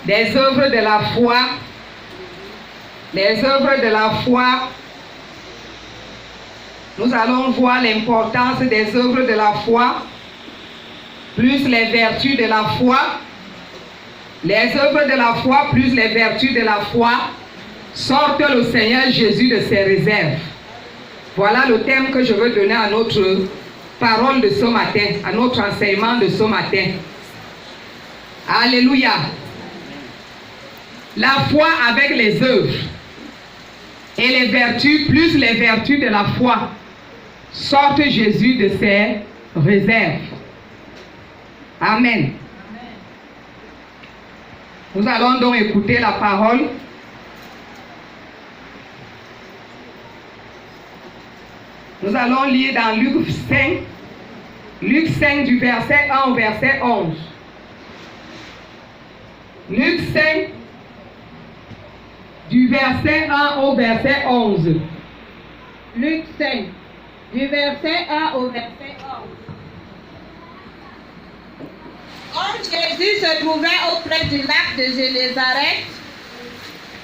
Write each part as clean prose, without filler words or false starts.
des œuvres de la foi. Les œuvres de la foi. Nous allons voir l'importance des œuvres de la foi, plus les vertus de la foi. Les œuvres de la foi, plus les vertus de la foi, sortent le Seigneur Jésus de ses réserves. Voilà le thème que je veux donner à notre parole de ce matin, à notre enseignement de ce matin. Alléluia. La foi avec les œuvres et les vertus, plus les vertus de la foi, sortent Jésus de ses réserves. Amen. Nous allons donc écouter la parole. Nous allons lire dans Luc 5. Luc 5 du verset 1 au verset 11. Luc 5 du verset 1 au verset 11. Luc 5 du verset 1 au verset 11. Comme Jésus se trouvait auprès du lac de Génézareth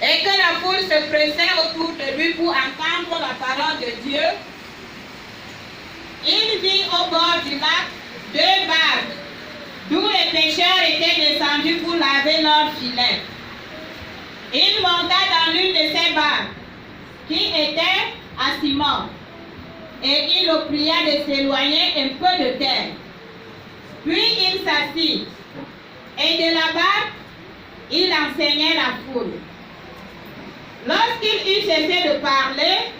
et que la foule se pressait autour de lui pour entendre la parole de Dieu, il vit au bord du lac 2 barques d'où les pêcheurs étaient descendus pour laver leurs filets. Il monta dans l'une de ces barques qui était à Simon et il le pria de s'éloigner un peu de terre. Puis il s'assit et de la barque il enseignait la foule. Lorsqu'il eut cessé de parler,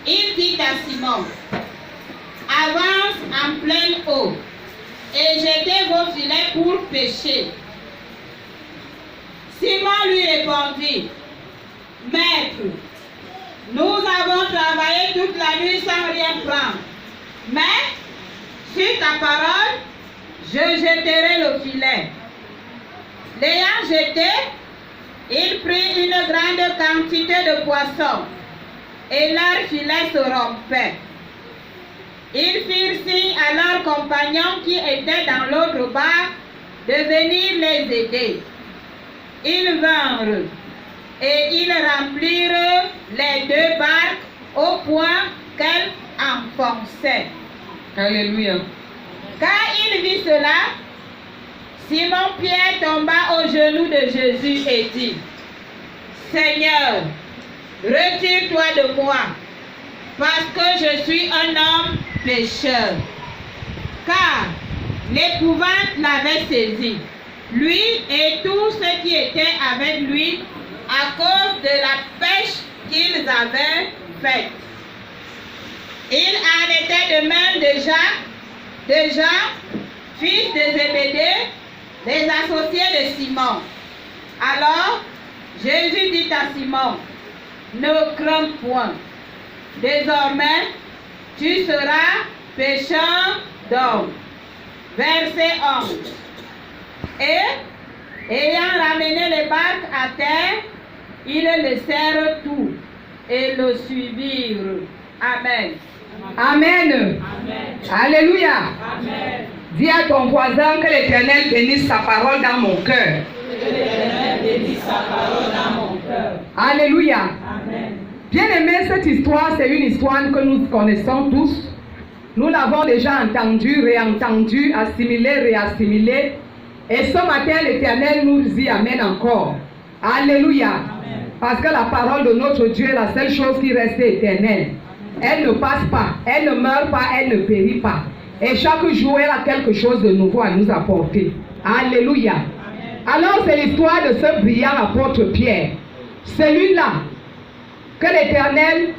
il dit à Simon: avance en pleine eau et jetez vos filets pour pêcher. Simon lui répondit: Maître, nous avons travaillé toute la nuit sans rien prendre, mais sur ta parole, je jeterai le filet. L'ayant jeté, il prit une grande quantité de poissons et leurs filets se rompaient. Ils firent signe à leurs compagnons qui étaient dans l'autre barque de venir les aider. Ils vinrent et ils remplirent les 2 barques au point qu'elles enfonçaient. Alléluia. Quand il vit cela, Simon-Pierre tomba aux genoux de Jésus et dit: Seigneur, retire-toi de moi, parce que je suis un homme pécheur. Car l'épouvante l'avait saisi, lui et tous ceux qui étaient avec lui, à cause de la pêche qu'ils avaient faite. Il en était de même de Jean, fils de Zébédée, les associés de Simon. Alors Jésus dit à Simon: ne crains point, désormais tu seras pêcheur d'hommes. Verset 11. Et ayant ramené les barques à terre, ils laissèrent tout et le suivirent. Amen. Amen. Amen. Alléluia. Amen. Dis à ton voisin que l'Éternel bénisse sa parole dans mon cœur. Que l'Éternel bénisse sa parole dans mon cœur. Alléluia. Amen. Bien aimé, cette histoire, c'est une histoire que nous connaissons tous. Nous l'avons déjà entendue, réentendue, assimilée, réassimilée. Et ce matin, l'Éternel nous dit Amen encore. Alléluia. Amen. Parce que la parole de notre Dieu est la seule chose qui reste éternelle. Elle ne passe pas, elle ne meurt pas, elle ne périt pas. Et chaque jour, elle a quelque chose de nouveau à nous apporter. Alléluia. Amen. Alors, c'est l'histoire de ce brillant apôtre Pierre. Celui-là, que l'Éternel,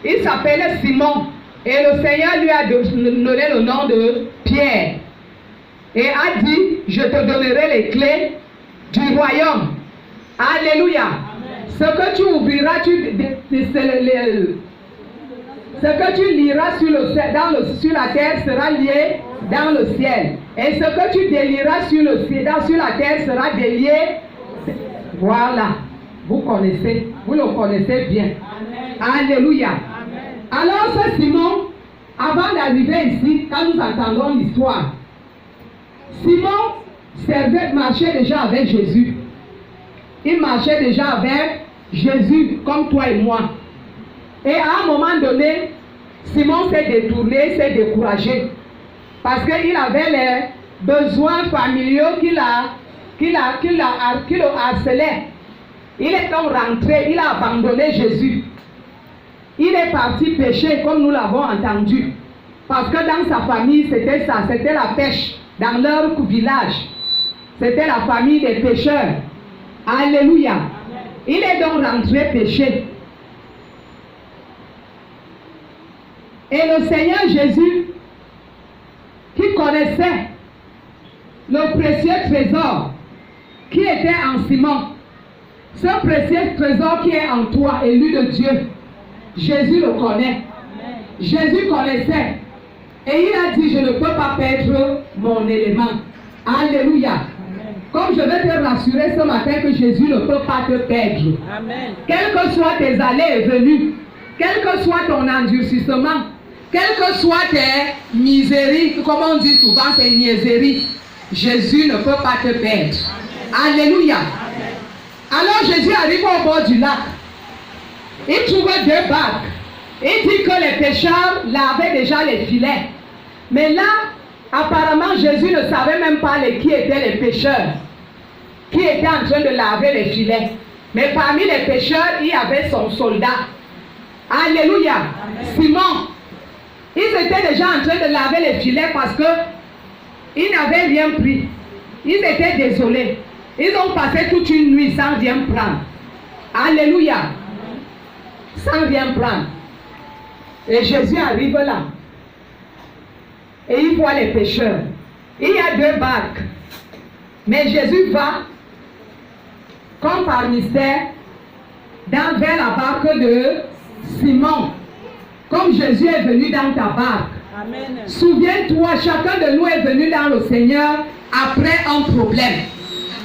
il s'appelait Simon. Et le Seigneur lui a donné le nom de Pierre. Et a dit, je te donnerai les clés du royaume. Alléluia. Amen. Ce que tu ouvriras, ce que tu liras sur la terre sera lié dans le ciel. Et ce que tu délieras sur la terre sera délié. Voilà. Vous connaissez. Vous le connaissez bien. Amen. Alléluia. Amen. Alors ce Simon, avant d'arriver ici, quand nous entendons l'histoire, Simon marchait déjà avec Jésus. il marchait déjà avec Jésus, comme toi et moi. Et à un moment donné, Simon s'est détourné, s'est découragé. Parce qu'il avait les besoins familiaux qui le harcelait. Il est donc rentré, il a abandonné Jésus. Il est parti pêcher comme nous l'avons entendu. Parce que dans sa famille, c'était ça, c'était la pêche. Dans leur village, c'était la famille des pêcheurs. Alléluia. Il est donc rentré pêcher. Et le Seigneur Jésus, qui connaissait le précieux trésor qui était en Simon, ce précieux trésor qui est en toi, élu de Dieu, Jésus le connaît. Jésus connaissait. Et il a dit, je ne peux pas perdre mon élément. Alléluia. Comme je vais te rassurer ce matin que Jésus ne peut pas te perdre. Amen. Quelles que soient tes allées et venues, quel que soit ton endurcissement, quelles que soient tes miséries, comme on dit souvent, tes niaiseries, Jésus ne peut pas te perdre. Alléluia. Alors Jésus arrive au bord du lac. Il trouvait 2 barques. Il dit que les pêcheurs lavaient déjà les filets. Mais là, apparemment, Jésus ne savait même pas qui étaient les pêcheurs qui étaient en train de laver les filets. Mais parmi les pêcheurs, il y avait son soldat. Alléluia. Amen. Simon. Ils étaient déjà en train de laver les filets parce qu'ils n'avaient rien pris. Ils étaient désolés. Ils ont passé toute une nuit sans rien prendre. Alléluia. Sans rien prendre. Et Jésus arrive là. Et il voit les pêcheurs. Il y a 2 barques. Mais Jésus va, comme par mystère, vers la barque de Simon. Comme Jésus est venu dans ta barque. Amen. Souviens-toi, chacun de nous est venu dans le Seigneur après un problème.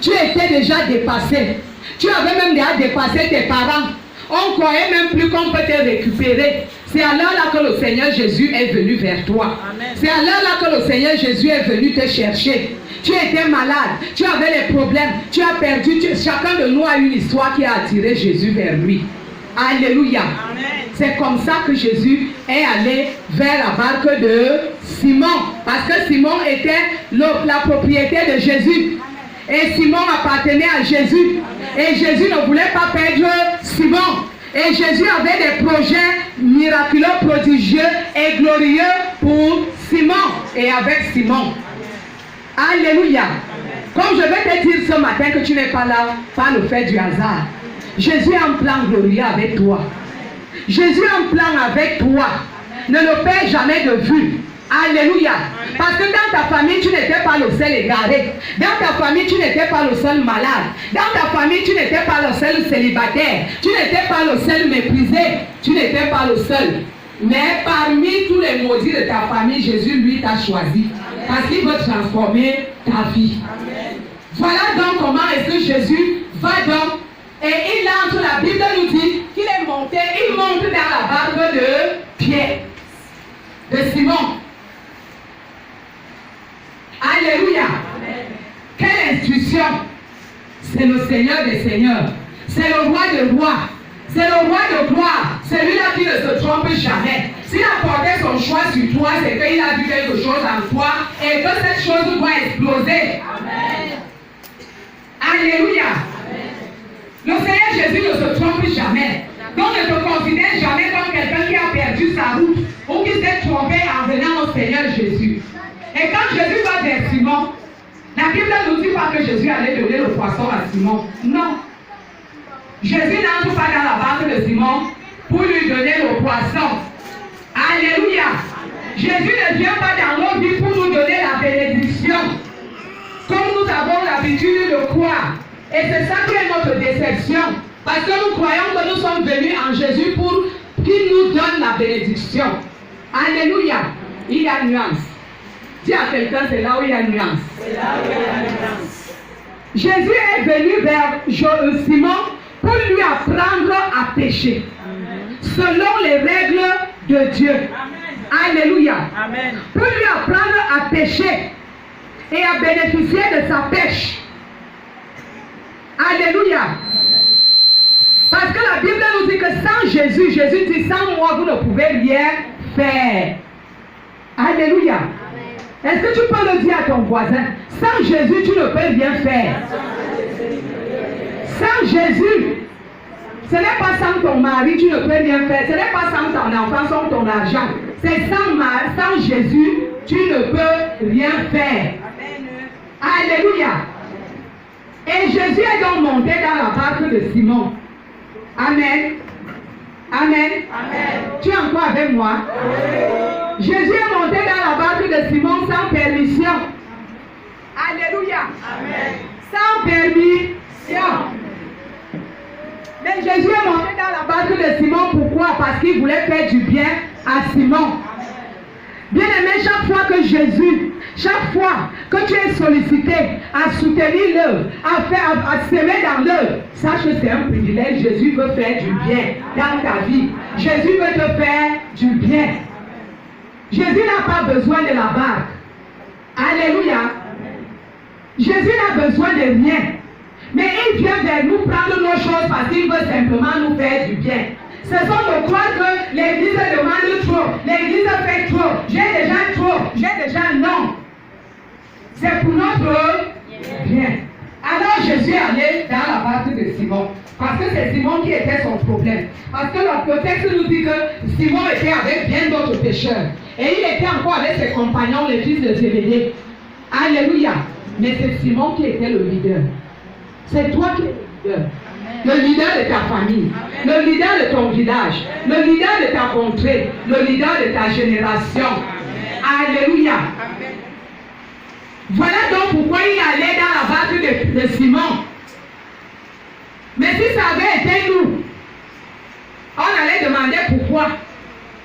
Tu étais déjà dépassé. Tu avais même déjà dépassé tes parents. On ne croyait même plus qu'on peut te récupérer. C'est alors là que le Seigneur Jésus est venu vers toi. C'est alors là que le Seigneur Jésus est venu te chercher. Tu étais malade, tu avais les problèmes, tu as perdu. Chacun de nous a une histoire qui a attiré Jésus vers lui. Alléluia. C'est comme ça que Jésus est allé vers la barque de Simon. Parce que Simon était la propriété de Jésus. Et Simon appartenait à Jésus. Et Jésus ne voulait pas perdre Simon. Et Jésus avait des projets miraculeux, prodigieux et glorieux pour Simon et avec Simon. Alléluia. Comme je vais te dire ce matin que tu n'es pas là par le fait du hasard. Jésus a un plan glorieux avec toi. Jésus a un plan avec toi. Ne le perds jamais de vue. Alléluia. Parce que dans ta famille, tu n'étais pas le seul égaré. Dans ta famille, tu n'étais pas le seul malade. Dans ta famille, tu n'étais pas le seul célibataire. Tu n'étais pas le seul méprisé. Tu n'étais pas le seul. Mais parmi tous les maudits de ta famille, Jésus, lui, t'a choisi. Parce qu'il veut transformer ta vie. Voilà donc comment est-ce que Jésus va donc. Et il entre, la Bible nous dit qu'il est monté. Il monte dans la barque de Pierre. De Simon. Alléluia. Amen. Quelle instruction. C'est le Seigneur des Seigneurs. C'est le roi de rois. C'est le roi de gloire. C'est lui-là qui ne se trompe jamais. S'il a porté son choix sur toi, c'est qu'il a vu quelque chose en toi et que cette chose doit exploser. Amen. Alléluia. Amen. Le Seigneur Jésus ne se trompe jamais. Donc ne te considère jamais comme quelqu'un qui a perdu sa route ou qui s'est trompé en venant au Seigneur Jésus. Et quand Jésus va vers Simon, la Bible ne nous dit pas que Jésus allait donner le poisson à Simon. Non. Jésus n'entre pas dans la barque de Simon pour lui donner le poisson. Alléluia. Jésus ne vient pas dans nos vies pour nous donner la bénédiction. Comme nous avons l'habitude de croire. Et c'est ça qui est notre déception. Parce que nous croyons que nous sommes venus en Jésus pour qu'il nous donne la bénédiction. Alléluia. Il y a nuance. Dis à quelqu'un, c'est là où il y a nuance. C'est là où il y a nuance. Jésus est venu vers Simon pour lui apprendre à pécher. Amen. Selon les règles de Dieu. Amen. Alléluia. Amen. Pour lui apprendre à pécher et à bénéficier de sa pêche. Alléluia. Parce que la Bible nous dit que sans Jésus, Jésus dit sans moi, vous ne pouvez rien faire. Alléluia. Est-ce que tu peux le dire à ton voisin? Sans Jésus, tu ne peux rien faire. Sans Jésus, ce n'est pas sans ton mari, tu ne peux rien faire. Ce n'est pas sans ton enfant, sans ton argent. C'est sans Jésus, tu ne peux rien faire. Alléluia. Et Jésus est donc monté dans la barque de Simon. Amen. Amen. Amen. Tu es encore avec moi? Amen. Jésus est monté dans la barque de Simon sans permission. Alléluia. Amen. Sans permission. Mais Jésus est monté dans la barque de Simon. Pourquoi? Parce qu'il voulait faire du bien à Simon. Bien aimé, chaque fois que Jésus, chaque fois que tu es sollicité à soutenir l'œuvre, à semer dans l'œuvre, sache que c'est un privilège. Jésus veut faire du bien dans ta vie. Jésus veut te faire du bien. Jésus n'a pas besoin de la barque. Alléluia. Jésus n'a besoin de rien. Mais il vient vers nous prendre nos choses parce qu'il veut simplement nous faire du bien. Ce sont de croire que l'église demande trop, l'église fait trop, j'ai déjà non. C'est pour notre bien. Alors Jésus est allé dans la barque de Simon. Parce que c'est Simon qui était son problème. Parce que le texte nous dit que Simon était avec bien d'autres pécheurs. Et il était encore avec ses compagnons, les fils de Zébédée. Alléluia. Mais c'est Simon qui était le leader. C'est toi qui es le leader. Le leader de ta famille, le leader de ton village, le leader de ta contrée, le leader de ta génération. Alléluia. Voilà donc pourquoi il allait dans la barque de Simon. Mais si ça avait été nous, on allait demander pourquoi.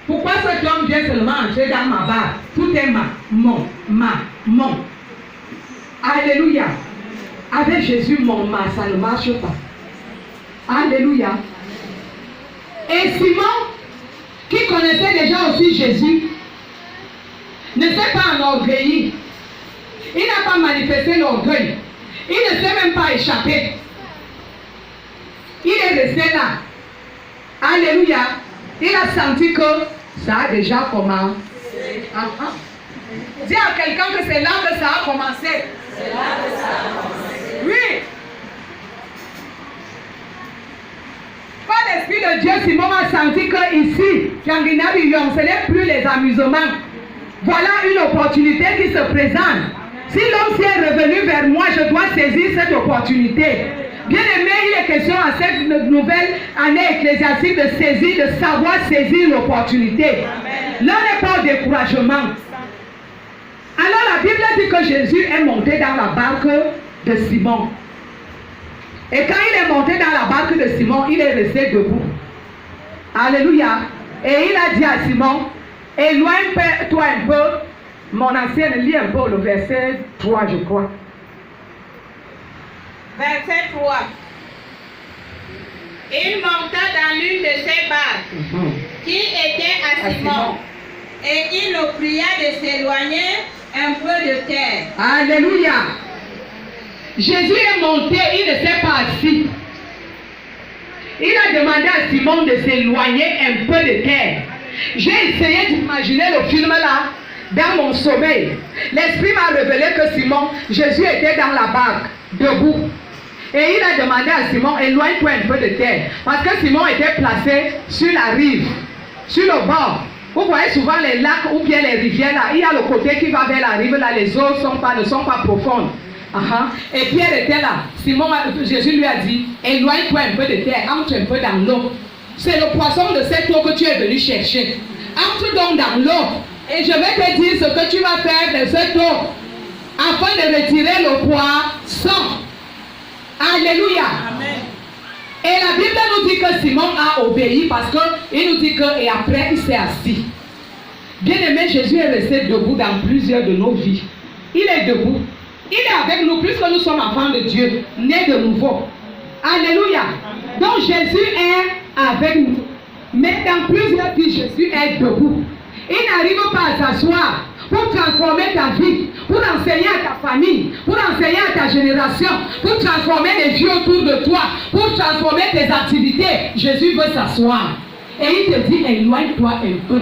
Pourquoi cet homme vient seulement entrer dans ma barque? Tout est mon. Alléluia. Avec Jésus, ça ne marche pas. Alléluia. Et Simon, qui connaissait déjà aussi Jésus, ne s'est pas enorgueilli. Il n'a pas manifesté l'orgueil. Il ne s'est même pas échappé. Il est resté là. Alléluia. Il a senti que ça a déjà commencé. Dis à quelqu'un que c'est là que ça a commencé. C'est là que ça a commencé. Oui. Par l'Esprit de Dieu, Simon a senti que ici, ce n'est plus les amusements. Voilà une opportunité qui se présente. Si l'homme est revenu vers moi, je dois saisir cette opportunité. Bien aimé, il est question à cette nouvelle année ecclésiastique de saisir, de savoir saisir l'opportunité. L'un n'est pas au découragement. Alors la Bible dit que Jésus est monté dans la barque de Simon. Et quand il est monté dans la barque de Simon, il est resté debout. Alléluia. Et il a dit à Simon, éloigne-toi un peu. Mon ancienne, lis un peu le verset 3, je crois. Verset 3. Il monta dans l'une de ses barques, qui était à Simon, et il le pria de s'éloigner un peu de terre. Alléluia. Jésus est monté, il ne s'est pas assis. Il a demandé à Simon de s'éloigner un peu de terre. J'ai essayé d'imaginer le film là, dans mon sommeil. L'Esprit m'a révélé que Simon, Jésus était dans la barque, debout. Et il a demandé à Simon, éloigne-toi un peu de terre. Parce que Simon était placé sur la rive, sur le bord. Vous voyez souvent les lacs ou bien les rivières là, il y a le côté qui va vers la rive là, les eaux ne sont pas profondes. Et Pierre était là. Jésus lui a dit, éloigne-toi un peu de terre, entre un peu dans l'eau. C'est le poisson de cette eau que tu es venu chercher. Entre donc dans l'eau. Et je vais te dire ce que tu vas faire de cette eau afin de retirer le poisson. Alléluia. Amen. Et la Bible nous dit que Simon a obéi parce qu'il nous dit que, et après il s'est assis. Bien aimé, Jésus est resté debout dans plusieurs de nos vies. Il est debout. Il est avec nous puisque nous sommes enfants de Dieu, nés de nouveau. Alléluia. Amen. Donc Jésus est avec nous. Mais dans plusieurs vies, Jésus est debout. Il n'arrive pas à s'asseoir pour transformer ta vie, pour enseigner à ta famille, pour enseigner à ta génération, pour transformer les vies autour de toi, pour transformer tes activités. Jésus veut s'asseoir. Et il te dit, éloigne-toi un peu.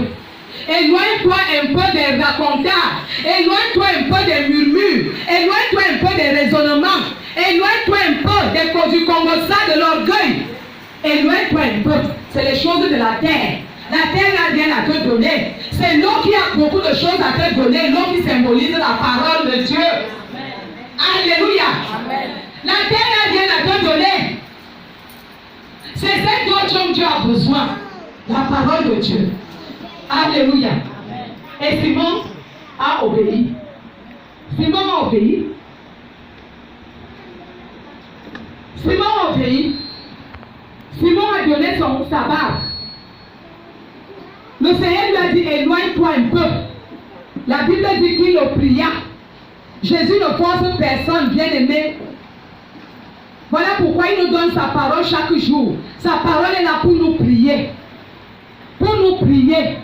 Éloigne-toi un peu des racontars. Éloigne-toi un peu des murmures. Éloigne-toi un peu des raisonnements. Éloigne-toi un peu du congossat, de l'orgueil. Éloigne-toi un peu. C'est les choses de la terre. La terre n'a rien à te donner. C'est l'eau qui a beaucoup de choses à te donner. L'eau qui symbolise la parole de Dieu. Alléluia. Amen. La terre n'a rien à te donner. C'est ce dont Dieu a besoin. La parole de Dieu. Alléluia. Amen. Et Simon a obéi. Simon a obéi. Simon a obéi. Simon a donné sa barque. Le Seigneur lui a dit, éloigne-toi un peu. La Bible dit qu'il le pria. Jésus ne force personne, bien aimé. Voilà pourquoi il nous donne sa parole chaque jour. Sa parole est là pour nous prier. Pour nous prier.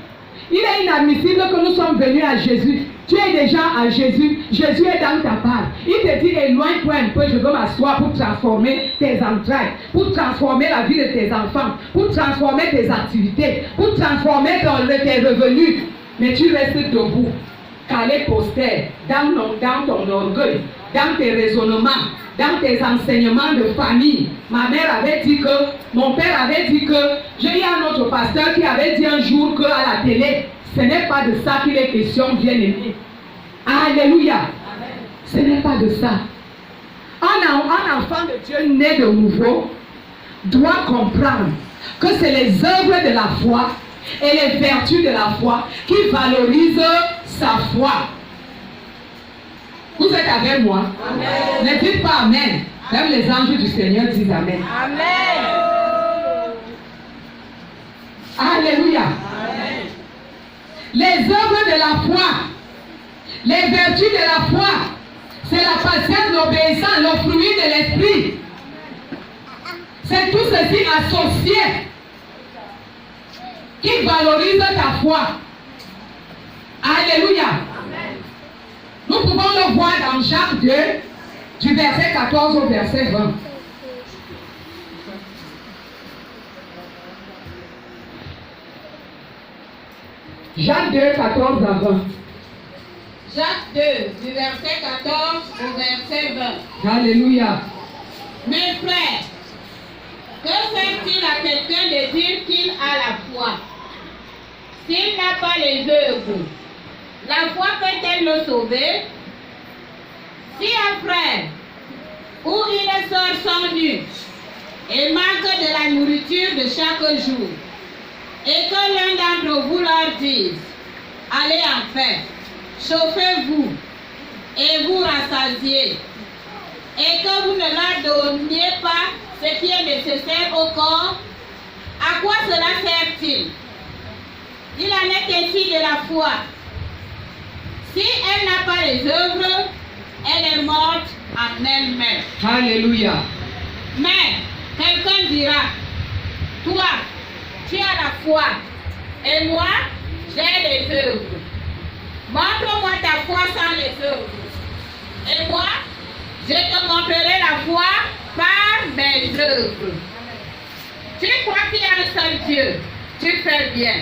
Il est inadmissible que nous sommes venus à Jésus. Tu es déjà à Jésus. Jésus est dans ta part. Il te dit, éloigne-toi un peu, je veux m'asseoir pour transformer tes entrailles, pour transformer la vie de tes enfants, pour transformer tes activités, pour transformer tes revenus. Mais tu restes debout, calé postère, dans ton orgueil, dans tes raisonnements, dans tes enseignements de famille. Ma mère avait dit que, mon père avait dit que, j'ai eu un autre pasteur qui avait dit un jour qu'à la télé, ce n'est pas de ça qu'il est question, bien-aimé. Alléluia. Amen. Ce n'est pas de ça. Un enfant de Dieu né de nouveau doit comprendre que c'est les œuvres de la foi et les vertus de la foi qui valorisent sa foi. Vous êtes avec moi? Amen. Ne dites pas Amen. Même les anges du Seigneur disent Amen. Amen. Alléluia. Amen. Les œuvres de la foi, les vertus de la foi, c'est la patience, l'obéissance, le fruit de l'esprit. C'est tout ceci associé qui valorise ta foi. Alléluia. Amen. Nous pouvons le voir dans Jacques 2, du verset 14 au verset 20. Jacques 2, 14 à 20. Jacques 2, du verset 14 au verset 20. Alléluia. Mes frères, que fait-il à quelqu'un de dire qu'il a la foi s'il n'a pas les œuvres? La foi peut-elle le sauver? Si un frère ou une sœur sont nus et manquent de la nourriture de chaque jour, et que l'un d'entre vous leur dise, allez en faire, chauffez-vous et vous rassasiez, et que vous ne leur donniez pas ce qui est nécessaire au corps, à quoi cela sert-il? Il en est ainsi de la foi. Si elle n'a pas les œuvres, elle est morte en elle-même. Alléluia. Mais quelqu'un dira, toi, tu as la foi, et moi, j'ai les œuvres. Montre-moi ta foi sans les œuvres. Et moi, je te montrerai la foi par mes œuvres. Tu crois qu'il y a un seul Dieu, tu fais bien.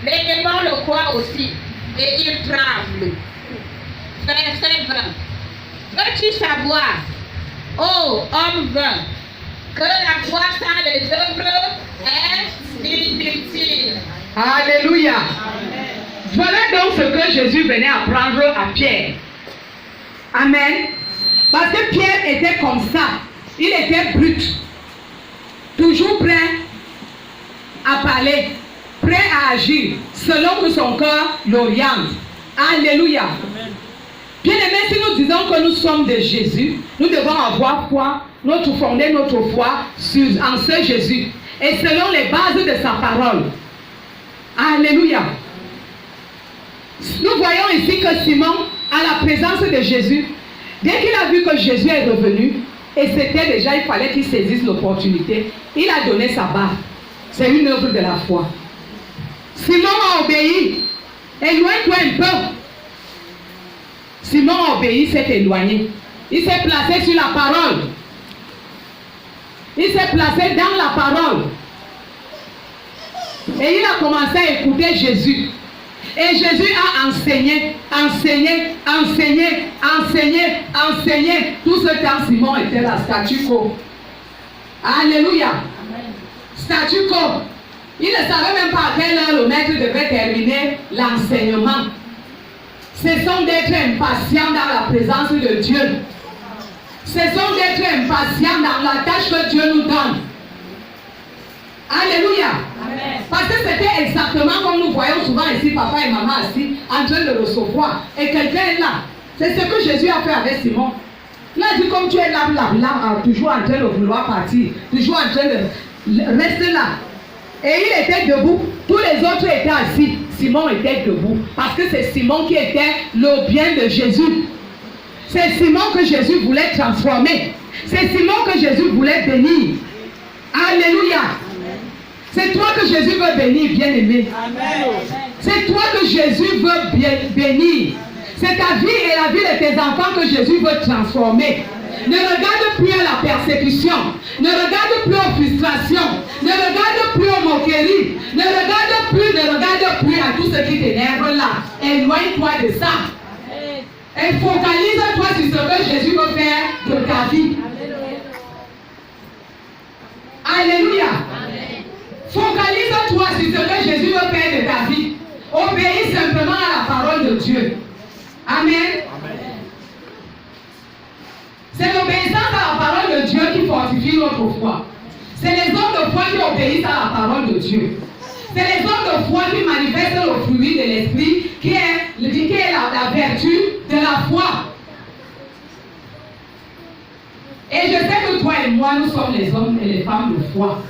Les démons le croient aussi, et ils tremblent. Verset 20. Veux-tu savoir, ô homme vain, que la foi sans les œuvres est inutile? Alléluia. Amen. Voilà donc ce que Jésus venait apprendre à Pierre. Amen. Parce que Pierre était comme ça. Il était brut. Toujours prêt à parler. Prêt à agir selon que son cœur l'oriente. Alléluia. Amen. Bien aimé, si nous disons que nous sommes de Jésus, nous devons avoir foi, fonder notre foi en ce Jésus et selon les bases de sa parole. Alléluia. Nous voyons ici que Simon, à la présence de Jésus, dès qu'il a vu que Jésus est revenu, et c'était déjà, il fallait qu'il saisisse l'opportunité, il a donné sa barre. C'est une œuvre de la foi. Simon a obéi. Éloigne-toi un peu. Simon a obéi, s'est éloigné. Il s'est placé sur la parole. Il s'est placé dans la parole. Et il a commencé à écouter Jésus. Et Jésus a enseigné. Tout ce temps, Simon était là, statu quo. Alléluia. Statu quo. Il ne savait même pas à quelle heure le maître devait terminer l'enseignement. Cessons d'être impatients dans la présence de Dieu. Cessons d'être impatients dans la tâche que Dieu nous donne. Alléluia. Amen. Parce que c'était exactement comme nous voyons souvent ici, papa et maman assis, en train de recevoir. Et quelqu'un est là. C'est ce que Jésus a fait avec Simon. Il a dit, comme tu es là, toujours en train de vouloir partir, toujours en train de rester là. Et il était debout. Tous les autres étaient assis. Simon était debout. Parce que c'est Simon qui était le bien de Jésus. C'est Simon que Jésus voulait transformer. C'est Simon que Jésus voulait bénir. Alléluia. C'est toi que Jésus veut bénir, bien-aimé. C'est toi que Jésus veut bénir. C'est ta vie et la vie de tes enfants que Jésus veut transformer. Ne regarde plus à la persécution. Ne regarde plus aux frustrations. Ne regarde plus aux moqueries. Ne regarde plus à tout ce qui t'énerve là. Éloigne-toi de ça. Et focalise-toi sur ce que Jésus veut faire de ta vie. Alléluia. Focalise-toi sur ce que Jésus veut faire de ta vie. Obéis simplement à la parole de Dieu. Amen. C'est l'obéissance à la parole de Dieu qui fortifie notre foi. C'est les hommes de foi qui obéissent à la parole de Dieu. C'est les hommes de foi qui manifestent le fruit de l'esprit, qui est la vertu de la foi. Et je sais que toi et moi, nous sommes les hommes et les femmes de foi.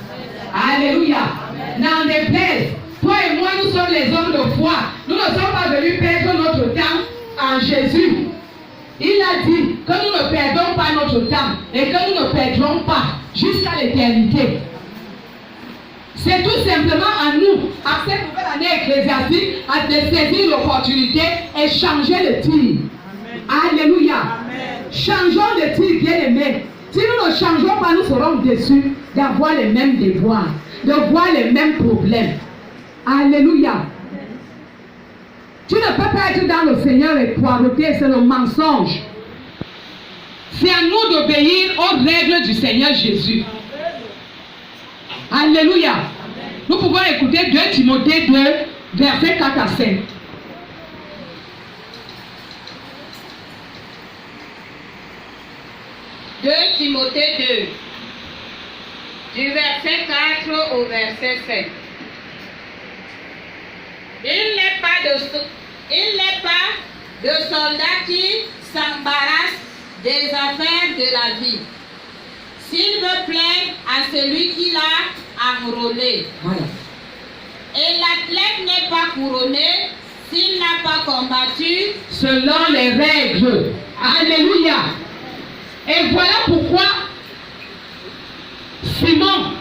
Alléluia. N'en déplaise. Toi et moi, nous sommes les hommes de foi. Nous ne sommes pas venus perdre notre temps en Jésus. Il a dit que nous ne perdons pas notre temps et que nous ne perdrons pas jusqu'à l'éternité. C'est tout simplement à nous, à cette nouvelle année ecclésiastique, de saisir l'opportunité et changer le tir. Alléluia. Changeons de tir, bien-aimés. Si nous ne changeons pas, nous serons déçus d'avoir les mêmes devoirs, de voir les mêmes problèmes. Alléluia. Tu ne peux pas être dans le Seigneur et poireauter, c'est le mensonge. C'est à nous d'obéir aux règles du Seigneur Jésus. Alléluia. Nous pouvons écouter 2 Timothée 2, versets 4 à 5. Timothée 2, du verset 4 au verset 7. Il n'est pas de soldat qui s'embarrasse des affaires de la vie. S'il veut plaire à celui qui l'a enrôlé. Voilà. Et l'athlète n'est pas couronné s'il n'a pas combattu selon les règles. Alléluia. Et voilà pourquoi Simon,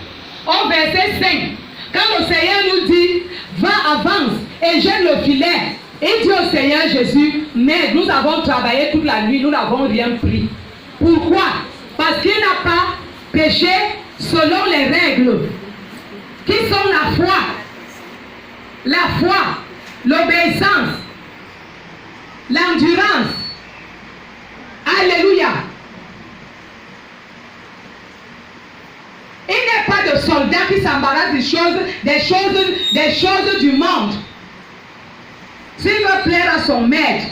au verset 5, quand le Seigneur nous dit, va, avance et jette le filet, il dit au Seigneur Jésus, mais nous avons travaillé toute la nuit, nous n'avons rien pris. Pourquoi? Parce qu'il n'a pas péché selon les règles, qui sont la foi, l'obéissance, l'endurance. Alléluia. Il n'est pas de soldat qui s'embarrasse des choses du monde. S'il veut plaire à son maître.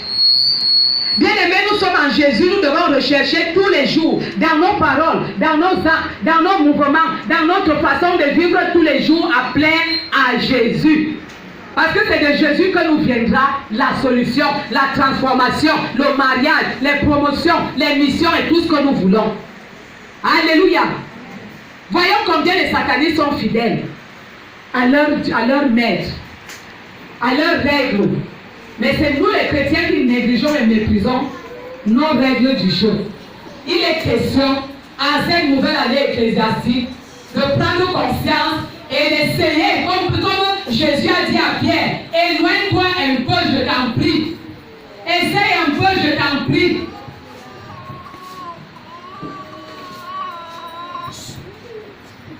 Bien aimé, nous sommes en Jésus, nous devons rechercher tous les jours, dans nos paroles, dans nos actes, dans nos mouvements, dans notre façon de vivre tous les jours, à plaire à Jésus. Parce que c'est de Jésus que nous viendra la solution, la transformation, le mariage, les promotions, les missions et tout ce que nous voulons. Alléluia. Voyons combien les satanistes sont fidèles à leur maître, à leurs règles. Mais c'est nous les chrétiens qui négligeons et méprisons nos règles du jeu. Il est question, à cette nouvelle année ecclésiastique, de prendre conscience et d'essayer, comme Jésus a dit à Pierre, éloigne-toi un peu, je t'en prie. Essaye un peu, je t'en t'en prie.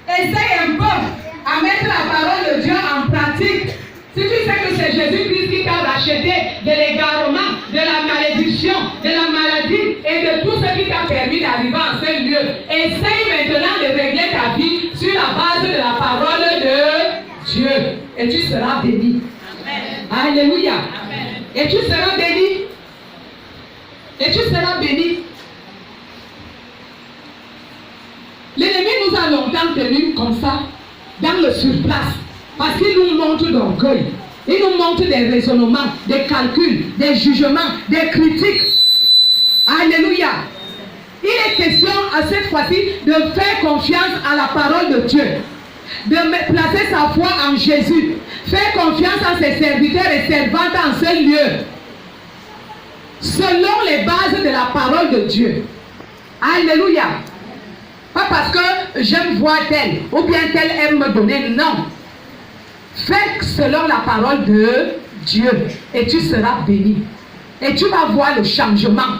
Essaye un peu à mettre la parole de Dieu en pratique. Si tu sais que c'est Jésus-Christ qui t'a racheté de l'égarement, de la malédiction, de la maladie et de tout ce qui t'a permis d'arriver en ce lieu, essaye maintenant de régler ta vie sur la base de la parole de Dieu. Et tu seras béni. Amen. Alléluia. Amen. Et tu seras béni. Et tu seras béni. L'ennemi nous a longtemps tenus comme ça, dans le surplace, parce qu'il nous montre d'orgueil. Il nous montre des raisonnements, des calculs, des jugements, des critiques. Alléluia. Il est question à cette fois-ci de faire confiance à la parole de Dieu, de placer sa foi en Jésus, faire confiance à ses serviteurs et servantes en ce lieu, selon les bases de la parole de Dieu. Alléluia. Pas parce que j'aime voir tel, ou bien tel aime me donner, non. Fais selon la parole de Dieu, et tu seras béni. Et tu vas voir le changement.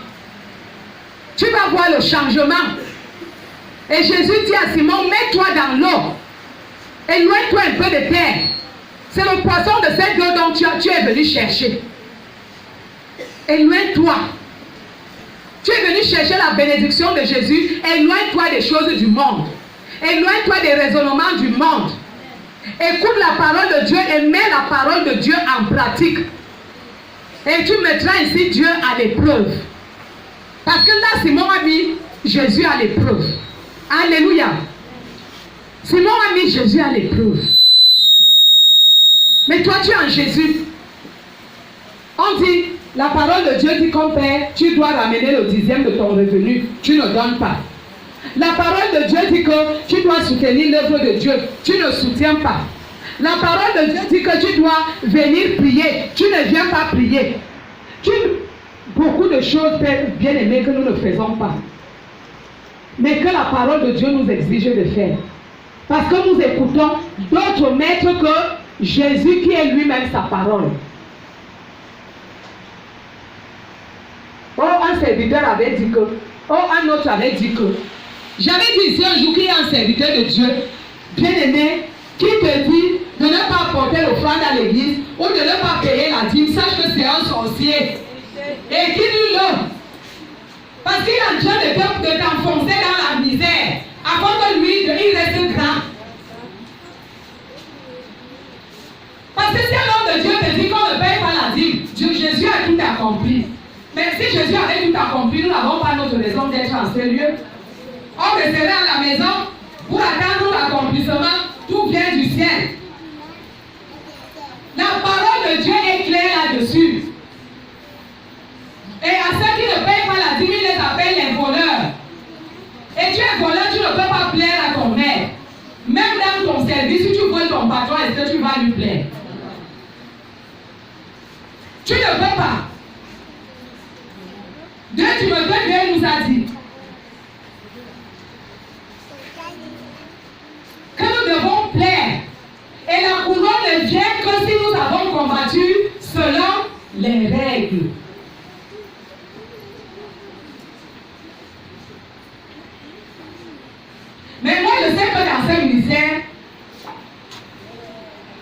Tu vas voir le changement. Et Jésus dit à Simon, mets-toi dans l'eau. Éloigne-toi un peu de terre. C'est le poisson de cette eau dont tu es venu chercher. Éloigne-toi. Tu es venu chercher la bénédiction de Jésus. Éloigne-toi des choses du monde. Éloigne-toi des raisonnements du monde. Écoute la parole de Dieu et mets la parole de Dieu en pratique. Et tu mettras ici Dieu à l'épreuve. Parce que là, Simon a mis Jésus à l'épreuve. Alléluia. Simon a mis Jésus à l'épreuve. Mais toi, tu es en Jésus. On dit, la parole de Dieu dit comme père, tu dois ramener le 10e de ton revenu. Tu ne donnes pas. La parole de Dieu dit que tu dois soutenir l'œuvre de Dieu. Tu ne soutiens pas. La parole de Dieu dit que tu dois venir prier. Tu ne viens pas prier. Beaucoup de choses, bien aimées, que nous ne faisons pas. Mais que la parole de Dieu nous exige de faire. Parce que nous écoutons d'autres maîtres que Jésus qui est lui-même sa parole. Oh, un serviteur avait dit que, oh, un autre avait dit que. J'avais dit ici un jour qu'il y a un serviteur de Dieu, bien aimé, qui te dit de ne pas porter l'offrande à l'église ou de ne pas payer la dîme. Sache que c'est un sorcier. Et dis-le. Parce qu'il est en train de t'enfoncer dans la misère. Avant que lui, il reste grand. Parce que si l'homme de Dieu te dit qu'on ne paye pas la dîme, Jésus a tout accompli. Mais si Jésus avait tout accompli, nous n'avons pas notre raison d'être en ce lieu. On resterait à la maison pour attendre l'accomplissement. Tout vient du ciel. La parole de Dieu est claire là-dessus. Et à ceux qui ne payent pas la dîme, ils les appellent les voleurs. Et tu es voleur, tu ne peux pas plaire à ton maître. Même dans ton service, si tu voles ton patron, est-ce que tu vas lui plaire? Tu ne peux pas. Dieu nous a dit que nous devons plaire. Et la couronne ne vient que si nous avons combattu selon les règles. Mais moi, je sais que dans ce ministère,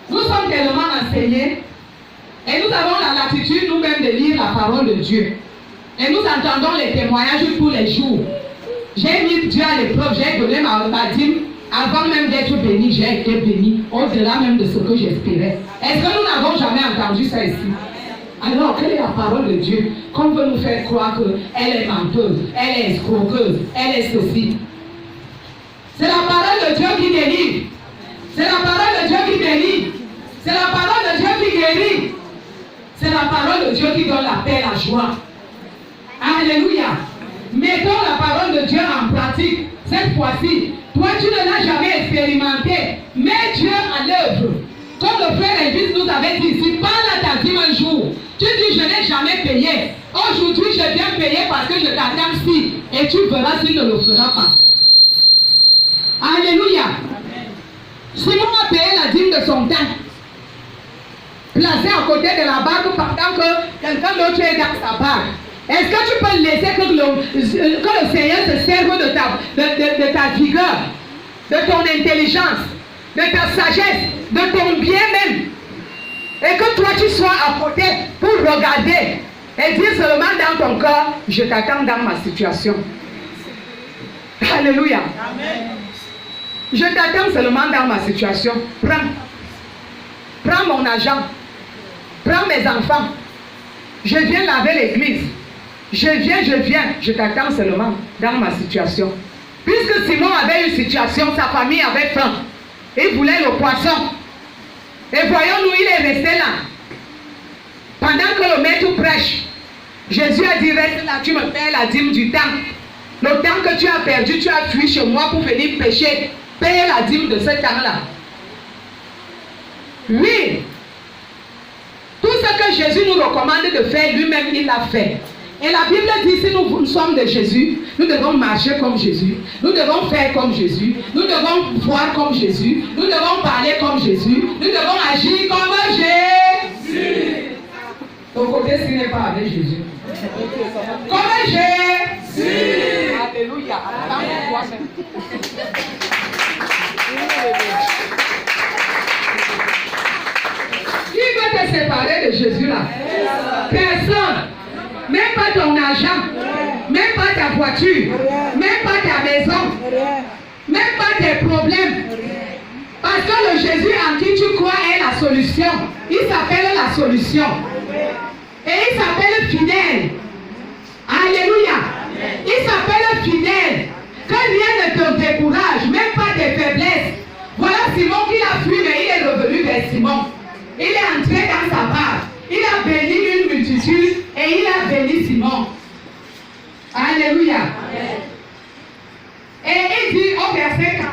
nous sommes tellement enseignés et nous avons la latitude nous-mêmes de lire la parole de Dieu. Et nous entendons les témoignages tous les jours. J'ai mis Dieu à l'épreuve, j'ai donné ma dîme. Avant même d'être béni, j'ai été béni, au-delà même de ce que j'espérais. Est-ce que nous n'avons jamais entendu ça ici? Alors, quelle est la parole de Dieu? Qu'on veut nous faire croire qu'elle est menteuse, elle est escroqueuse, elle est ceci. C'est la parole de Dieu qui délivre. C'est la parole de Dieu qui bénit. C'est la parole de Dieu qui guérit. C'est la parole de Dieu qui donne la paix, la joie. Alléluia. Mettons la parole de Dieu en pratique. Cette fois-ci, toi tu ne l'as jamais expérimenté. Mets Dieu à l'œuvre. Comme le frère Elvis nous avait dit ici, parle à ta dîme un jour. Tu dis je n'ai jamais payé. Aujourd'hui je viens payer parce que je t'attends si. Et tu verras s'il ne le fera pas. Alléluia. Simon a payé la dîme de son temps. Placé à côté de la barque pendant que quelqu'un d'autre est dans sa barque. Est-ce que tu peux laisser que le Seigneur se serve de ta vigueur, de ton intelligence, de ta sagesse, de ton bien même, et que toi tu sois à côté pour regarder et dire seulement dans ton cœur, je t'attends dans ma situation. Alléluia. Amen. Je t'attends seulement dans ma situation. Prends mon argent. Prends mes enfants. Je viens laver l'église. Je viens. Je t'attends seulement dans ma situation. Puisque Simon avait une situation, sa famille avait faim. Il voulait le poisson. Et voyons-nous, il est resté là. Pendant que le maître prêche, Jésus a dit, reste là, tu me payes la dîme du temps. Le temps que tu as perdu, tu as fui chez moi pour venir pécher. Paye la dîme de ce temps-là. Oui. Tout ce que Jésus nous recommande de faire, lui-même, il l'a fait. Et la Bible dit, si nous sommes de Jésus, nous devons marcher comme Jésus. Nous devons faire comme Jésus. Nous devons voir comme Jésus. Nous devons parler comme Jésus. Nous devons agir comme Jésus. Ton côté, ce n'est pas avec Jésus. Comme Jésus. Alléluia. Qui veut te séparer de Jésus là? Personne. Même pas ton argent, même pas ta voiture, même pas ta maison, même pas tes problèmes. Parce que le Jésus en qui tu crois est la solution. Il s'appelle la solution. Et il s'appelle fidèle. Alléluia. Il s'appelle fidèle. Que rien ne te décourage, même pas tes faiblesses. Voilà Simon qui l'a fui, mais il est revenu vers Simon. Il est entré dans sa barque. Il a béni une multitude et il a béni Simon. Alléluia. Amen. Et il dit au verset 4.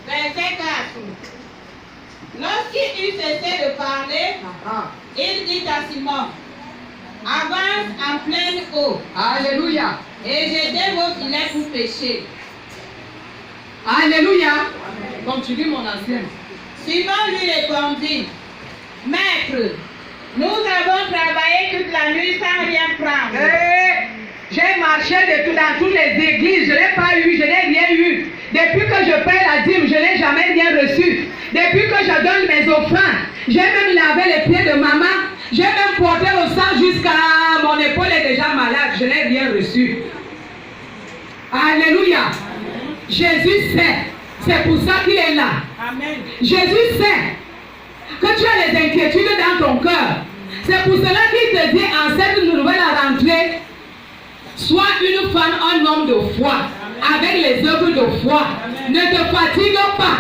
Verset 4. Lorsqu'il eut cessé de parler, il dit à Simon, avance en pleine eau. Alléluia. Et jetez vos filets pour pêcher. Alléluia. Continue mon ancienne. Simon lui répondit, Maître, nous avons travaillé toute la nuit sans rien prendre. J'ai marché dans toutes les églises, je n'ai pas eu, je n'ai rien eu. Depuis que je paie la dîme, je n'ai jamais rien reçu. Depuis que je donne mes offrandes, j'ai même lavé les pieds de maman. J'ai même porté le sang jusqu'à mon épaule est déjà malade, je n'ai rien reçu. Alléluia. Jésus sait. C'est pour ça qu'il est là. Amen. Jésus sait que tu as les inquiétudes dans ton cœur. C'est pour cela qu'il te dit en cette nouvelle rentrée, sois une femme, un homme de foi, avec les œuvres de foi. Amen. Ne te fatigue pas.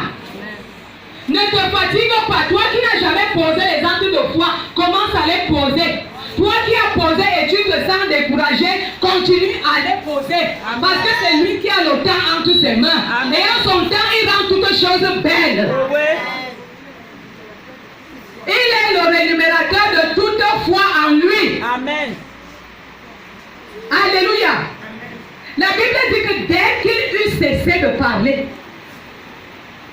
Ne te fatigue pas. Toi qui n'as jamais posé les actes de foi, commence à les poser. Toi qui as posé et tu te sens découragé, continue à les poser. Amen. Parce que c'est lui qui a le temps entre ses mains. Amen. Et en son temps, il rend toutes choses belles. Il est le rémunérateur de toute foi en lui. Amen. Alléluia. Amen. La Bible dit que dès qu'il eut cessé de parler,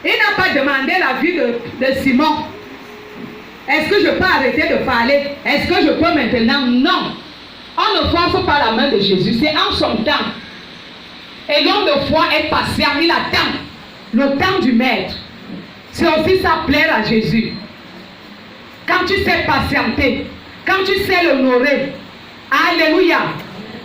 il n'a pas demandé l'avis de Simon. Est-ce que je peux arrêter de parler? Est-ce que je peux maintenant? Non. On ne force pas la main de Jésus. C'est en son temps. Et l'homme de foi est patient. Il attend le temps du maître. C'est aussi ça plaire à Jésus. Quand tu sais patienter, quand tu sais l'honorer. Alléluia.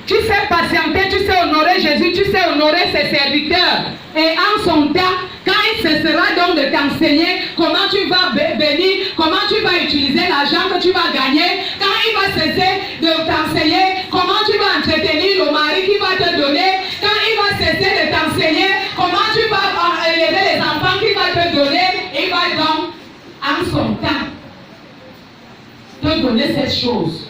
Tu sais patienter, tu sais honorer Jésus, tu sais honorer ses serviteurs. Et en son temps, quand il cessera donc de t'enseigner comment tu vas bénir, comment tu vas utiliser l'argent que tu vas gagner, quand il va cesser de t'enseigner comment tu vas entretenir le mari qu'il va te donner, quand il va cesser de t'enseigner comment tu vas élever les enfants qu'il va te donner, il va donc en son temps te donner cette chose.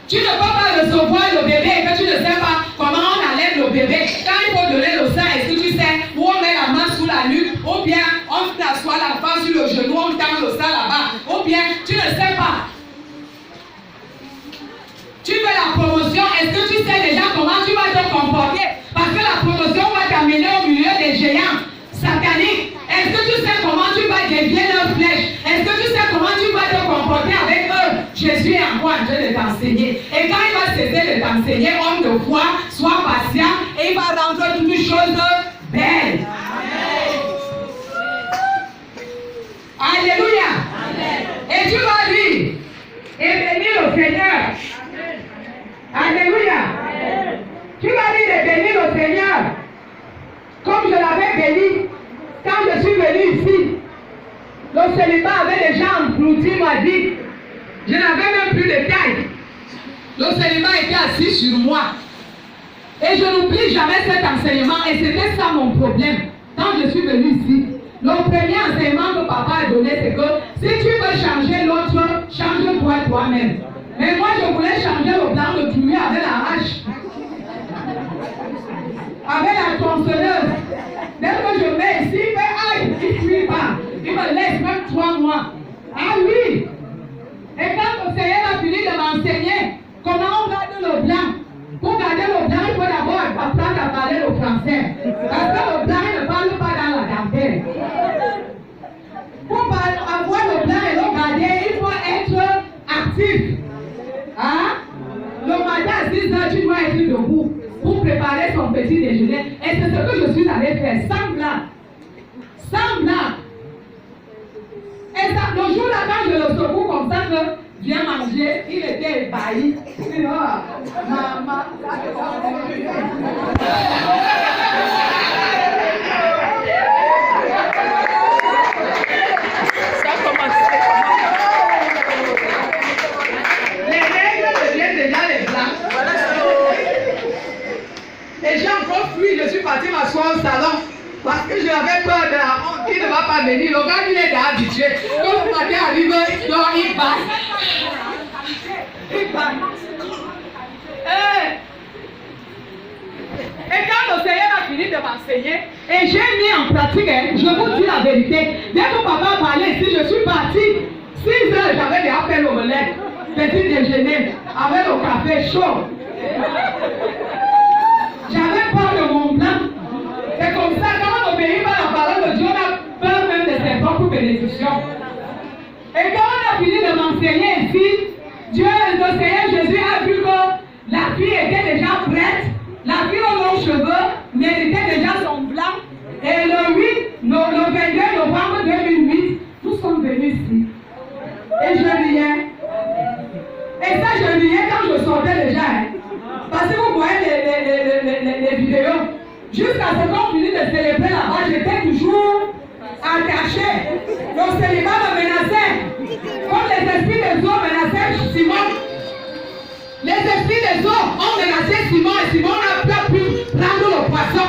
Tu ne peux pas recevoir le bébé et que tu ne sais pas comment on enlève le bébé. Quand il faut donner le sein, est-ce que tu sais où on met la main sous la nuque, ou bien on t'assoit l'enfant sur le genou, on tend le sein là-bas, ou bien tu ne sais pas. Tu veux la promotion, est-ce que tu sais déjà comment tu vas te comporter? Parce que la promotion va t'amener au milieu des géants sataniques. Est-ce que tu sais comment tu vas dévier leur flèche? Est-ce que tu sais comment tu t'enseigner, homme de foi, sois patient et il va rendre toutes choses belles. Alléluia. Et tu vas dire, et bénir le Seigneur. Alléluia. Tu vas dire de bénir le Seigneur. Comme je l'avais béni quand je suis venu ici. Le célibat avait déjà englouti ma vie. Je n'avais même plus de taille. Le célibat était assis sur moi. Et je n'oublie jamais cet enseignement. Et c'était ça mon problème. Quand je suis venu ici, le premier enseignement que papa a donné, c'est que si tu veux changer l'autre, change-toi toi-même. Mais moi, je voulais changer le blanc de Toulouse avec la hache. Avec la tronçonneuse. Dès que je mets ici, il fait aïe, il ne suit pas. Il me laisse même 3 mois. Ah oui! Et quand le Seigneur a fini de m'enseigner comment on garde le blanc, pour garder le blanc, il faut d'abord apprendre à parler le français. Parce que le blanc ne parle pas dans la dentelle. Pour avoir le blanc et le garder, il faut être actif. Hein? Le matin à 6 heures, tu dois être debout pour préparer son petit déjeuner. Et c'est ce que je suis allé faire, sans blanc. Sans blanc. Et ça, le jour-là, quand je le secoue comme ça, que viens manger, il était ébahi. Il dit, oh, maman. Ça commence. Les règles deviennent déjà les blancs. Et j'ai encore fui, je suis partie m'asseoir au salon. Parce que j'avais peur de la honte qui ne va pas venir. Le gars, il est déjà habitué. Quand le matin arrive, il passe. Il passe. Et quand le Seigneur a fini de m'enseigner, et j'ai mis en pratique, je vous dis la vérité, dès que papa parlait ici, je suis partie. 6 heures, j'avais déjà fait l'omelette, petit déjeuner, avec le café chaud. J'avais peur de mon blanc. C'est comme ça, quand on obéit par la parole de Dieu, on a peur même de ses propres bénédictions. Et quand on a fini de m'enseigner ici, Dieu, le Seigneur Jésus a vu que la fille était déjà prête, la fille aux longs cheveux méritait déjà son blanc. Et le 22 novembre 2008, nous sommes venus ici. Et je riais. Et ça, je riais quand je sortais déjà. Parce que vous voyez les vidéos. Jusqu'à ce qu'on finisse de célébrer là-bas, j'étais toujours attachée. Le célibat me menaçait. Comme les esprits des eaux menaçaient Simon. Les esprits des eaux ont menacé Simon et Simon n'a pas pu prendre le poisson.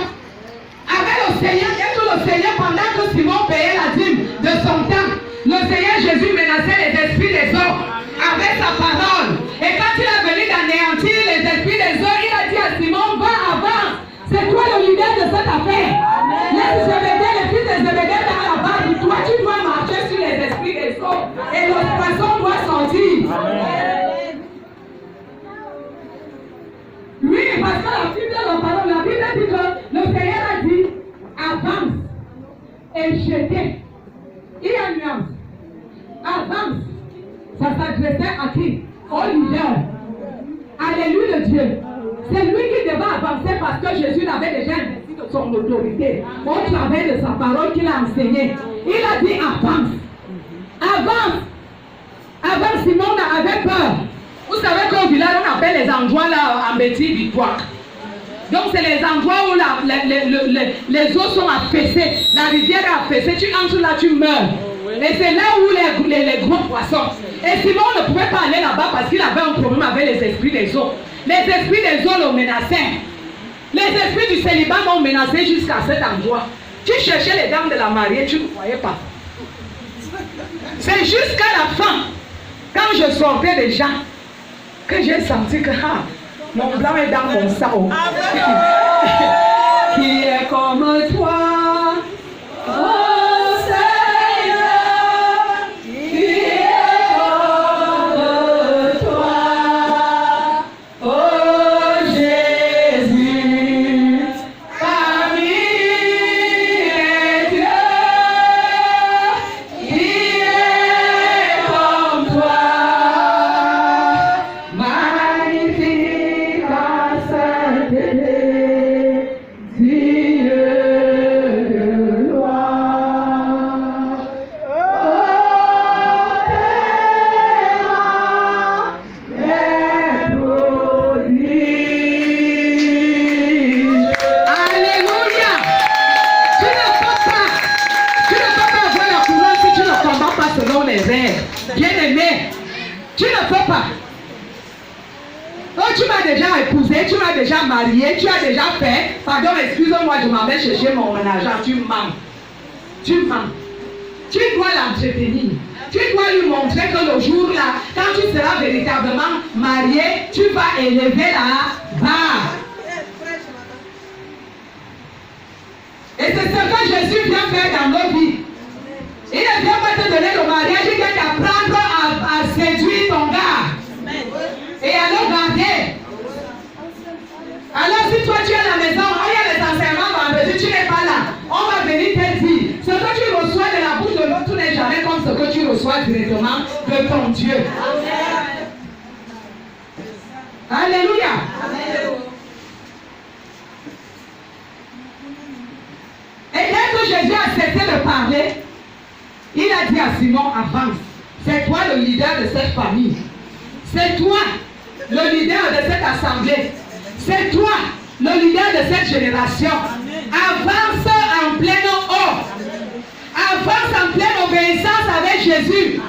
Avec le Seigneur, et que le Seigneur, pendant que Simon payait la dîme de son temps, le Seigneur Jésus menaçait les esprits des eaux avec sa parole. Et quand il est venu d'anéantir les esprits des eaux, il a dit à Simon, va avant. C'est toi le leader de cette affaire. Laisse Zébédée, les fils de Zébédée dans la barre. Toi, tu dois marcher sur les esprits des eaux. Et le poisson doit sortir. Amen. Oui, parce que la Bible dit que le Seigneur a dit, avance et jetez. Il y a une nuance. Avance. Ça s'adressait à qui? Au leader. Alléluia de Dieu. C'est lui qui devait avancer parce que Jésus l'avait déjà investi de son autorité au travers de sa parole qu'il a enseignée. Il a dit avance. Avance. Avant, Simon avait peur. Vous savez qu'au village, on appelle les endroits là en bêtise victoire. Donc c'est les endroits où les eaux sont affaissées, la rivière est affaissée, tu entres là, tu meurs. Et c'est là où les gros poissons. Et Simon ne pouvait pas aller là-bas parce qu'il avait un problème avec les esprits des eaux. Les esprits des eaux le menaçaient. Les esprits du célibat m'ont menacé jusqu'à cet endroit. Tu cherchais les dames de la mariée, tu ne voyais pas. C'est jusqu'à la fin, quand je sortais déjà, que j'ai senti que mon blanc est dans mon sang. Qui est comme toi, oh Seigneur, qui est comme toi, oh Jésus, parmi les dieux, qui est comme toi, magnifique. Bien-aimé, tu ne peux pas. Oh, tu m'as déjà épousé, tu m'as déjà marié, tu as déjà fait. Pardon, excuse-moi, je m'en vais chercher mon argent. Tu mens. Tu mens. Tu dois l'entretenir. Tu dois lui montrer que le jour-là, quand tu seras véritablement marié, tu vas élever la barre. Et c'est ce que Jésus vient faire dans nos vies. Il ne vient pas te donner le mariage, il vient t'apprendre à séduire ton gars. Et à le garder. Alors si toi tu es à la maison, il y a les enseignements vendredi, tu n'es pas là. On va venir te dire, ce que tu reçois de la bouche de l'autre n'est jamais comme ce que tu reçois directement de ton Dieu. Alléluia. Et dès que Jésus a cessé de parler, il a dit à Simon, avance. C'est toi le leader de cette famille. C'est toi le leader de cette assemblée. C'est toi le leader de cette génération. Avance en pleine eau. Avance en pleine obéissance avec Jésus.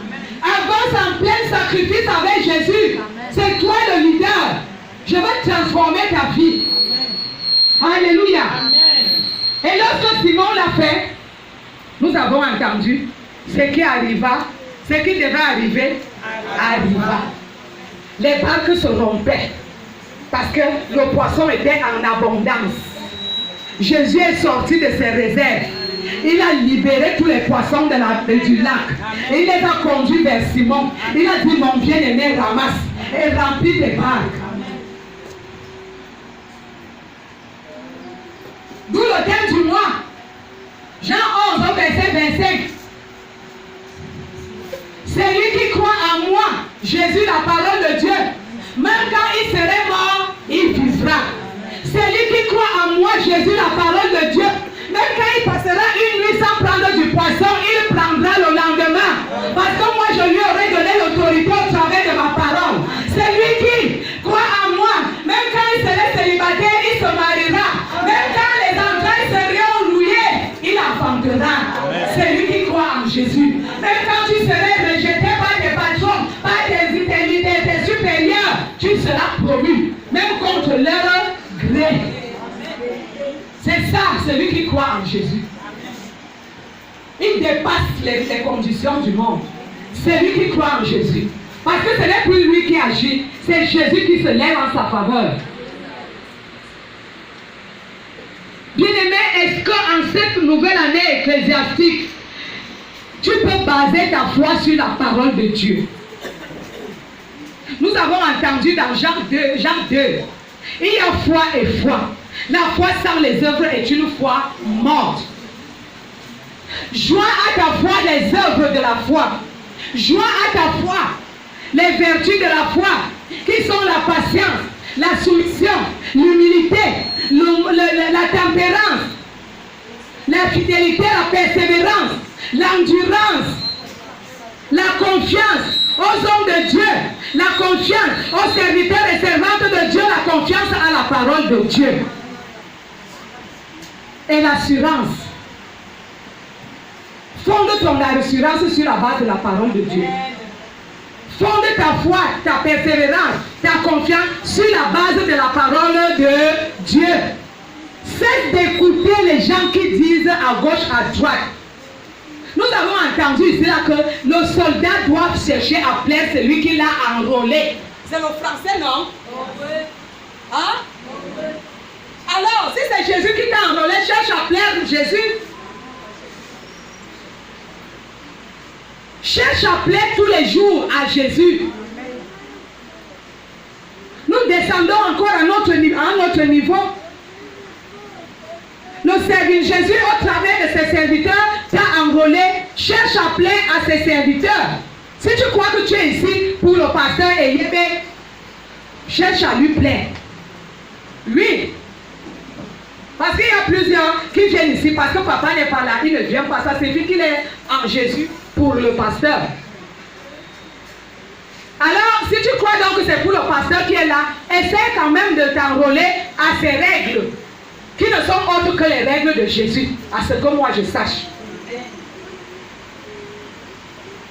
Avance en plein sacrifice avec Jésus. C'est toi le leader. Je vais transformer ta vie. Alléluia. Et lorsque Simon l'a fait, nous avons entendu ce qui arriva, ce qui devait arriver, arriva. Les barques se rompaient parce que le poisson était en abondance. Jésus est sorti de ses réserves. Il a libéré tous les poissons du lac. Et il les a conduits vers Simon. Il a dit, mon bien-aimé, ramasse et remplis tes barques. D'où le thème du mois. Jean 11, verset 25. C'est lui qui croit en moi, Jésus, la parole de Dieu. Même quand il serait mort, il vivra. C'est lui qui croit en moi, Jésus, la parole de Dieu. Même quand il passera une nuit sans prendre du poisson, il prendra le lendemain. Parce que moi, je lui aurai donné l'autorité au travers de ma parole. C'est lui qui croit en moi. Même quand il serait célibataire, il se mariera. Même quand les entrailles seront rouillées, il enfantera. C'est lui qui croit en Jésus. Même quand tu serais rejeté par tes patrons, par tes supérieurs, tu seras promu. Même contre leur gré. C'est ça, celui qui croit en Jésus. Il dépasse les conditions du monde. C'est lui qui croit en Jésus. Parce que ce n'est plus lui qui agit, c'est Jésus qui se lève en sa faveur. Bien-aimé, est-ce qu'en cette nouvelle année ecclésiastique, tu peux baser ta foi sur la parole de Dieu? Nous avons entendu dans Jean 2, il y a foi et foi. La foi sans les œuvres est une foi morte. Joins à ta foi les œuvres de la foi. Joins à ta foi les vertus de la foi, qui sont la patience, la soumission, l'humilité, la tempérance, la fidélité, la persévérance, l'endurance, la confiance aux hommes de Dieu, la confiance aux serviteurs et servantes de Dieu, la confiance à la parole de Dieu. Et l'assurance. Fonde ton assurance sur la base de la parole de Dieu. Fonde ta foi, ta persévérance, ta confiance sur la base de la parole de Dieu. Cesse d'écouter les gens qui disent à gauche, à droite. Nous avons entendu ici là que le soldat doit chercher à plaire celui qui l'a enrôlé. C'est le français, non? Hein? Alors, si c'est Jésus qui t'a enrôlé, cherche à plaire Jésus. Cherche à plaire tous les jours à Jésus. Nous descendons encore à notre niveau. Jésus, au travers de ses serviteurs, t'a enrôlé. Cherche à plaire à ses serviteurs. Si tu crois que tu es ici pour le pasteur Eyebe, cherche à lui plaire. Oui. Parce qu'il y a plusieurs qui viennent ici parce que papa n'est pas là, il ne vient pas. Ça signifie qu'il est en Jésus pour le pasteur. Alors, si tu crois donc que c'est pour le pasteur qui est là, essaie quand même de t'enrôler à ces règles qui ne sont autres que les règles de Jésus, à ce que moi je sache.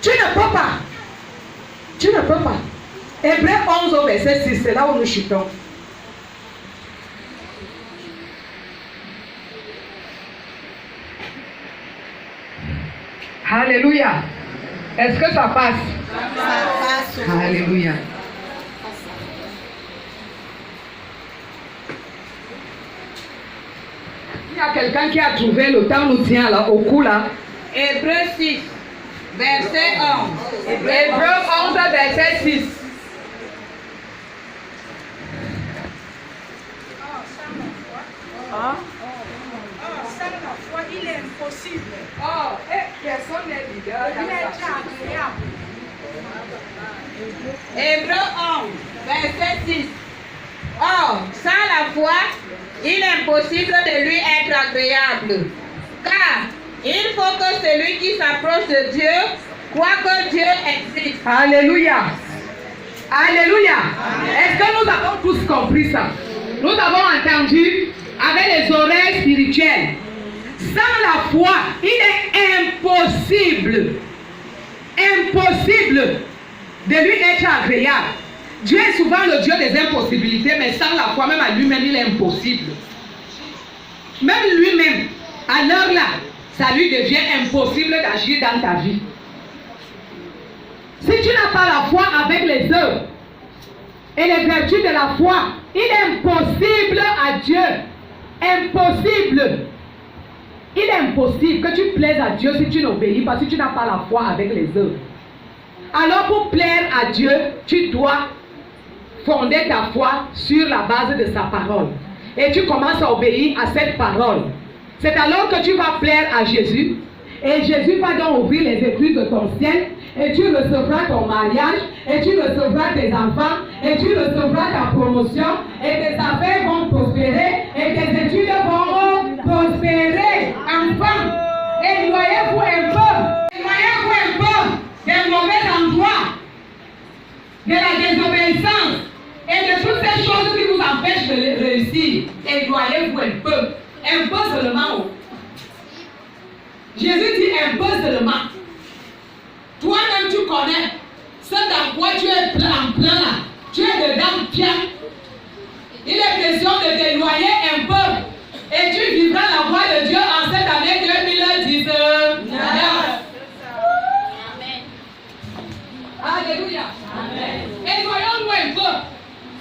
Tu ne peux pas. Tu ne peux pas. Hébreux 11 au verset 6, c'est là où nous chutons. Alléluia. Est-ce que ça passe? Ça passe. Alléluia. Il y a quelqu'un qui a trouvé, le temps nous tient là, au cou là. Hébreux 6, verset 11. Hébreux 11, verset 6. Sans la foi, il est impossible. Oh, personne n'est leader. Il est agréable. Hébreux 11, verset 6. Or, sans la foi, il est impossible de lui être agréable. Car il faut que celui qui s'approche de Dieu croit que Dieu existe. Alléluia. Alléluia. Est-ce que nous avons tous compris ça? Nous avons entendu avec les oreilles spirituelles. Sans la foi, il est impossible de lui être agréable. Dieu est souvent le Dieu des impossibilités, mais sans la foi, même à lui-même, il est impossible. Même lui-même, à l'heure là, ça lui devient impossible d'agir dans ta vie. Si tu n'as pas la foi avec les œuvres et les vertus de la foi, il est impossible à Dieu. Impossible. Il est impossible que tu plaises à Dieu si tu n'obéis pas, si tu n'as pas la foi avec les œuvres. Alors pour plaire à Dieu, tu dois fonder ta foi sur la base de sa parole. Et tu commences à obéir à cette parole. C'est alors que tu vas plaire à Jésus. Et Jésus va donc ouvrir les écluses de ton ciel. Et tu recevras ton mariage. Et tu recevras tes enfants. Et tu recevras ta promotion. Et tes affaires vont prospérer. Et tes études vont prospérer. Enfin, éloignez-vous un peu. Éloignez-vous un peu des mauvais endroits, de la désobéissance et de toutes ces choses qui vous empêchent de réussir. Éloignez-vous un peu seulement. Jésus dit un peu seulement. Toi-même tu connais ce dans quoi tu es en plein là. Tu es dedans bien. Il est question de t'éloigner un peu et tu vivras la voie de Dieu en cette année 2019. Alléluia. Amen. Éloignons-nous un peu.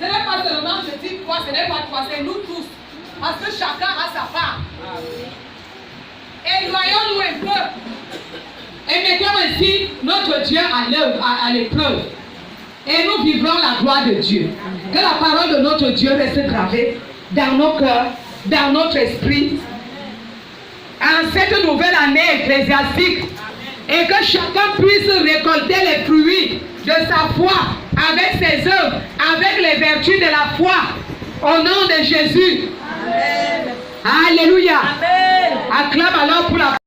Ce n'est pas seulement je dis toi, ce n'est pas toi, c'est nous tous. Parce que chacun a sa part. Éloignons-nous un peu. Et mettons ainsi notre Dieu à l'épreuve. Et nous vivrons la gloire de Dieu. Que la parole de notre Dieu reste gravée dans nos cœurs, dans notre esprit. En cette nouvelle année ecclésiastique. Et que chacun puisse récolter les fruits de sa foi avec ses œuvres, avec les vertus de la foi. Au nom de Jésus. Amen. Alléluia. Amen. Acclame alors pour la